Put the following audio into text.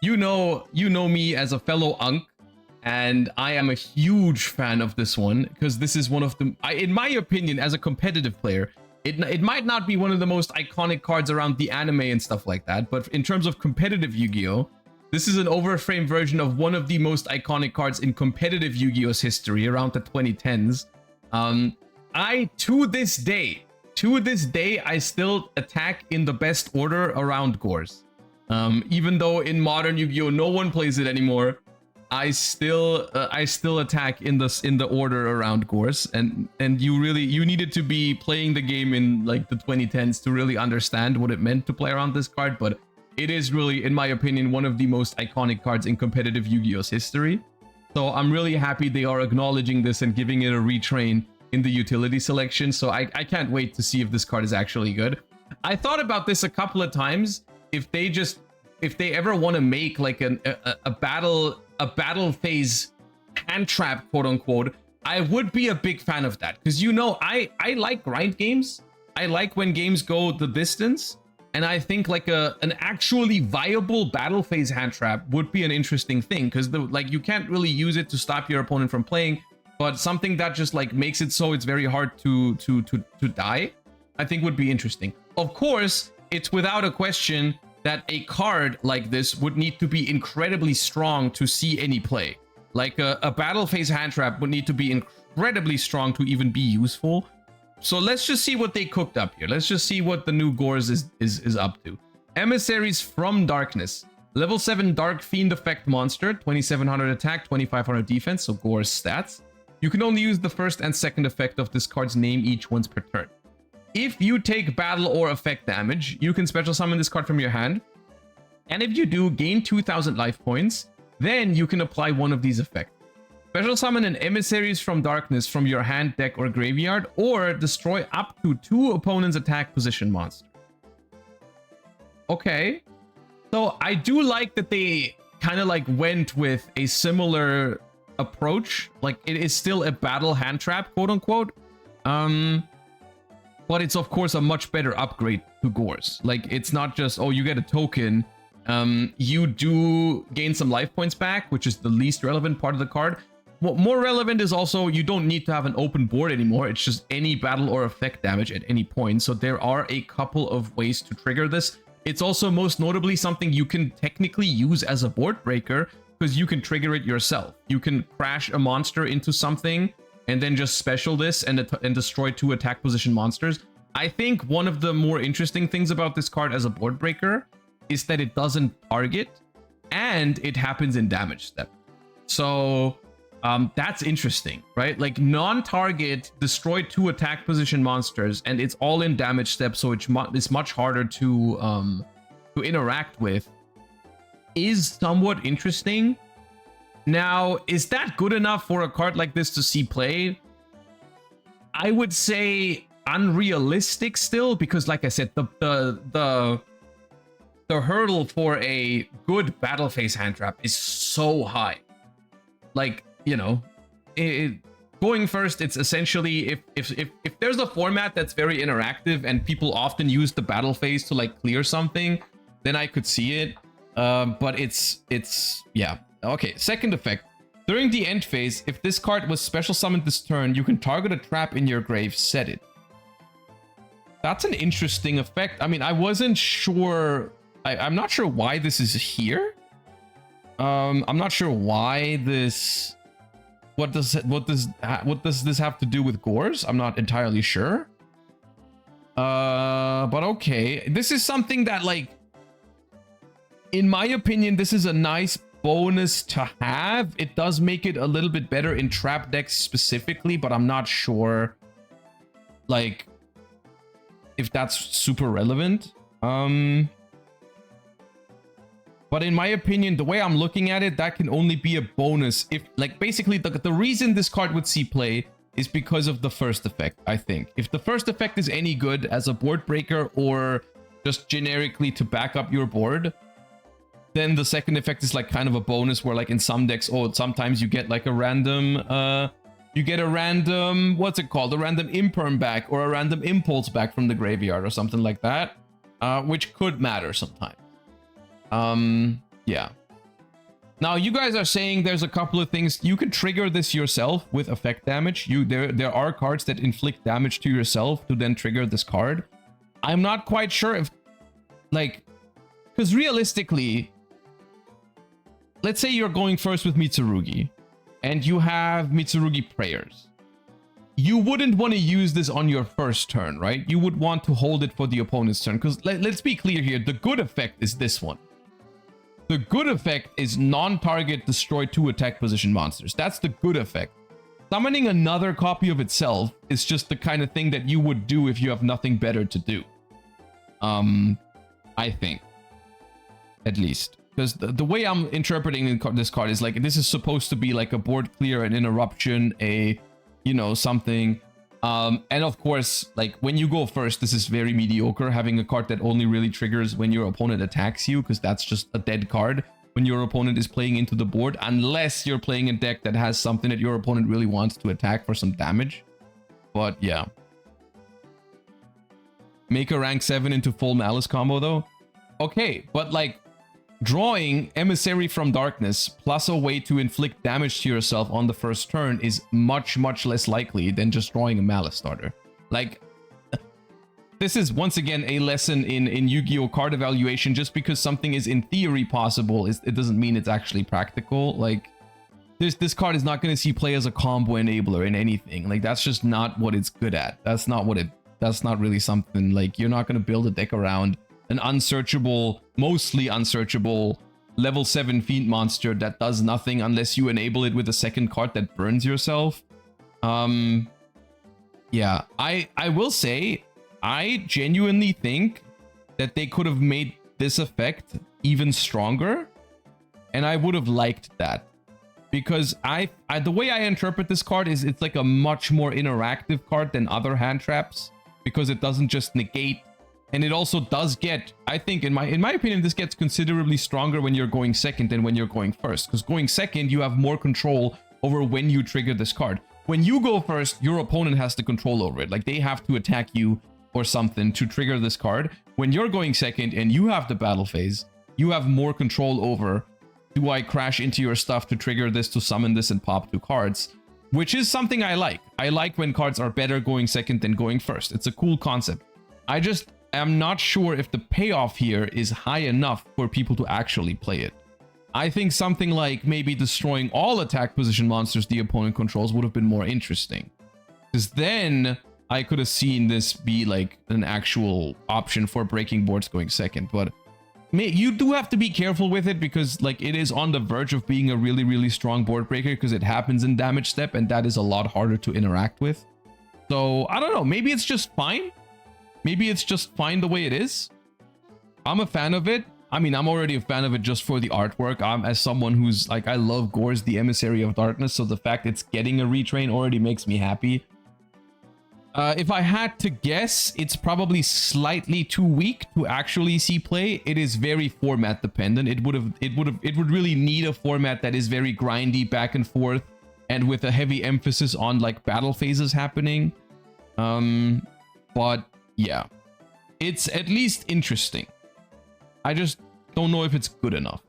you know me as a fellow Unk, and I am a huge fan of this one because this is one of the, in my opinion, as a competitive player, it might not be one of the most iconic cards around the anime and stuff like that, but in terms of competitive Yu-Gi-Oh, this is an overframe version of one of the most iconic cards in competitive Yu-Gi-Oh's history around the 2010s. To this day, I still attack in the best order around Gores. Even though in modern Yu-Gi-Oh no one plays it anymore, I still attack in the order around Gores, and you needed to be playing the game in like the 2010s to really understand what it meant to play around this card, but it is really, in my opinion, one of the most iconic cards in competitive Yu-Gi-Oh's history. So I'm really happy they are acknowledging this and giving it a retrain in the utility selection. So I can't wait to see if this card is actually good. I thought about this a couple of times. If they ever want to make like a battle phase hand trap, quote unquote, I would be a big fan of that, because I like grind games. I like when games go the distance, and I think like an actually viable battle phase hand trap would be an interesting thing, because you can't really use it to stop your opponent from playing, but something that just like makes it so it's very hard to die, I think would be interesting. Of course, it's without a question that a card like this would need to be incredibly strong to see any play. Like a battle phase hand trap would need to be incredibly strong to even be useful. So let's just see what they cooked up here. Let's just see what the new Gores is up to. Emissaries from Darkness. Level 7 Dark Fiend effect monster, 2700 attack, 2500 defense, so Gores stats. You can only use the first and second effect of this card's name each once per turn. If you take battle or effect damage, you can special summon this card from your hand. And if you do, gain 2000 life points, then you can apply one of these effects. Special summon an Emissaries from Darkness from your hand, deck, or graveyard, or destroy up to 2 opponents' attack position monsters. Okay. So I do like that they kind of like went with a similar approach. Like, it is still a battle hand trap, quote unquote. But it's of course a much better upgrade to Gores. Like, it's not just, oh, you get a token. You do gain some life points back, which is the least relevant part of the card. What more relevant is also you don't need to have an open board anymore. It's just any battle or effect damage at any point. So there are a couple of ways to trigger this. It's also most notably something you can technically use as a board breaker, because you can trigger it yourself. You can crash a monster into something and then just special this and destroy 2 attack position monsters. I think one of the more interesting things about this card as a board breaker is that it doesn't target and it happens in damage step. So that's interesting, right? Like, non-target, destroy 2 attack position monsters, and it's all in damage step, so it's much harder to interact with, is somewhat interesting. Now, is that good enough for a card like this to see play? I would say unrealistic still, because like I said, the hurdle for a good battle phase hand trap is so high. Like, going first, it's essentially if there's a format that's very interactive and people often use the battle phase to like clear something, then I could see it. But it's yeah. Okay, second effect. During the end phase, if this card was special summoned this turn, you can target a trap in your grave, set it. That's an interesting effect. I mean, I wasn't sure. I'm not sure why this is here. I'm not sure why this. What does this have to do with Gores? I'm not entirely sure. But okay, this is something that, like, in my opinion, this is a nice bonus to have. It does make it a little bit better in trap decks specifically, but I'm not sure, like, if that's super relevant. But in my opinion, the way I'm looking at it, that can only be a bonus if, like, basically the reason this card would see play is because of the first effect, I think. If the first effect is any good as a board breaker or just generically to back up your board, then the second effect is like kind of a bonus where, like, in some decks, oh, sometimes you get like a random, what's it called? A random imperm back or a random impulse back from the graveyard or something like that, which could matter sometimes. Yeah. Now, you guys are saying there's a couple of things. You can trigger this yourself with effect damage. There are cards that inflict damage to yourself to then trigger this card. I'm not quite sure if, like, because realistically, let's say you're going first with Mitsurugi, and you have Mitsurugi Prayers. You wouldn't want to use this on your first turn, right? You would want to hold it for the opponent's turn. Because let's be clear here, the good effect is this one. The good effect is non-target destroy 2 attack position monsters. That's the good effect. Summoning another copy of itself is just the kind of thing that you would do if you have nothing better to do. I think. At least. Because the way I'm interpreting this card is like, this is supposed to be like a board clear, an interruption, a, you know, something. And of course, like when you go first, this is very mediocre, having a card that only really triggers when your opponent attacks you, because that's just a dead card when your opponent is playing into the board, unless you're playing a deck that has something that your opponent really wants to attack for some damage. But yeah. Make a rank 7 into full Malice combo though. Okay, but like, drawing Emissary from Darkness plus a way to inflict damage to yourself on the first turn is much, much less likely than just drawing a Malice starter. Like, this is once again a lesson in Yu-Gi-Oh! Card evaluation. Just because something is in theory possible, it doesn't mean it's actually practical. Like, this card is not going to see play as a combo enabler in anything. Like, that's just not what it's good at. That's not really something, like, you're not going to build a deck around an unsearchable, mostly unsearchable level 7 Fiend monster that does nothing unless you enable it with a second card that burns yourself. Yeah, I will say, I genuinely think that they could have made this effect even stronger, and I would have liked that. Because the way I interpret this card is it's like a much more interactive card than other hand traps, because it doesn't just negate. And it also does get, I think, in my opinion, this gets considerably stronger when you're going second than when you're going first. Because going second, you have more control over when you trigger this card. When you go first, your opponent has the control over it. Like, they have to attack you or something to trigger this card. When you're going second and you have the battle phase, you have more control over, do I crash into your stuff to trigger this, to summon this and pop 2 cards? Which is something I like. I like when cards are better going second than going first. It's a cool concept. I'm not sure if the payoff here is high enough for people to actually play it. I think something like maybe destroying all attack position monsters the opponent controls would have been more interesting. Because then I could have seen this be like an actual option for breaking boards going second. But you do have to be careful with it, because like it is on the verge of being a really, really strong board breaker, because it happens in damage step and that is a lot harder to interact with. So I don't know, maybe it's just fine. Maybe it's just fine the way it is. I'm a fan of it. I mean, I'm already a fan of it just for the artwork. As someone who's like, I love Gore's The Emissary of Darkness, so the fact it's getting a retrain already makes me happy. If I had to guess, it's probably slightly too weak to actually see play. It is very format dependent. It would really need a format that is very grindy back and forth, and with a heavy emphasis on like battle phases happening. But yeah, it's at least interesting. I just don't know if it's good enough.